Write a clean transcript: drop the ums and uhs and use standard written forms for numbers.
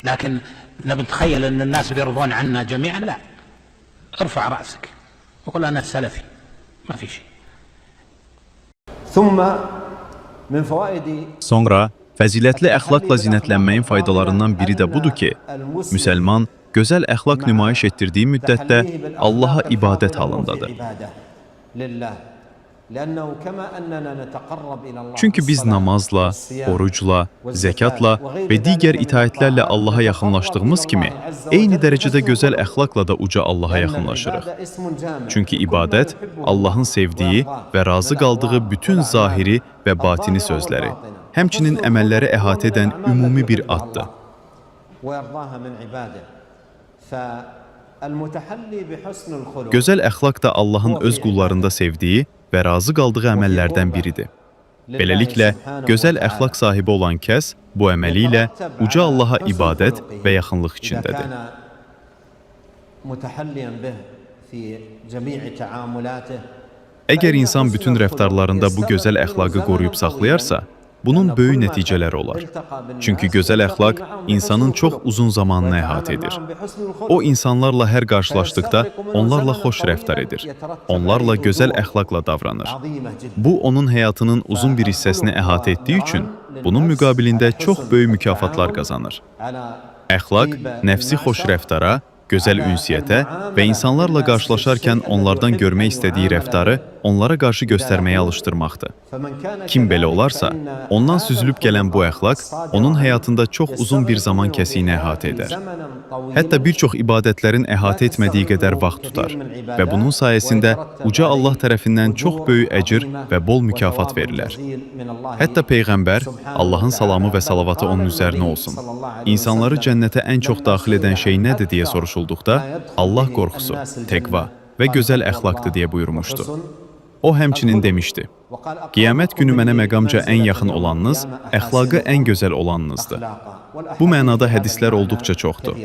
لكن نتخيل أن الناس بيرضون عنا جميعا، لا. ارفع رأسك وقل أنا سلفي، ما في شيء. Sonra fəzilətli əxlaqla zinətlənməyin faydalarından biri də budur ki, müsəlman gözəl əxlaq nümayiş etdirdiyi müddətdə Allaha ibadət halındadır. Çünki biz namazla, orucla, zəkatla və digər itaətlərlə Allaha yaxınlaşdığımız kimi, eyni dərəcədə gözəl əxlaqla da uca Allaha yaxınlaşırıq. Çünki ibadət Allahın sevdiyi və razı qaldığı bütün zahiri və batini sözləri, həmçinin əməlləri əhatə edən ümumi bir addır. Gözəl əxlaq da Allahın öz qullarında sevdiyi və razı qaldığı əməllərdən biridir. Beləliklə, gözəl əxlaq sahibi olan kəs bu əməli ilə uca Allaha ibadət və yaxınlıq içindədir. Əgər insan bütün rəftarlarında bu gözəl əxlaqı qoruyub saxlayarsa, bunun böyük nəticələri olar. Çünki gözəl əxlaq insanın çox uzun zamanını əhatə edir. O, insanlarla hər qarşılaşdıqda onlarla xoş rəftar edir. Onlarla gözəl əxlaqla davranır. Bu, onun həyatının uzun bir hissəsini əhatə etdiyi üçün, bunun müqabilində çox böyük mükafatlar qazanır. Əxlaq, nəfsi xoş rəftara, gözəl ünsiyyətə və insanlarla qarşılaşarkən onlardan görmək istədiyi rəftarı onlara qarşı göstərməyə alışdırmaqdır. Kim belə olarsa, ondan süzülüb gələn bu əxlaq onun həyatında çox uzun bir zaman kəsiyini əhatə edər. Hətta bir çox ibadətlərin əhatə etmədiyi qədər vaxt tutar və bunun sayəsində uca Allah tərəfindən çox böyük əcr və bol mükafat verilər. Hətta Peyğəmbər, Allahın salamı və salavatı onun üzərinə olsun, insanları cənnətə ən çox daxil edən şey nədir deyə soruşulduqda, Allah qorxusu, təqva və gözəl əxlaqdır deyə buyurmuşdu. O həmçinin demişdi, qiyamət günü mənə məqamca ən yaxın olanınız, əxlaqı ən gözəl olanınızdır. Bu mənada hədislər olduqca çoxdur.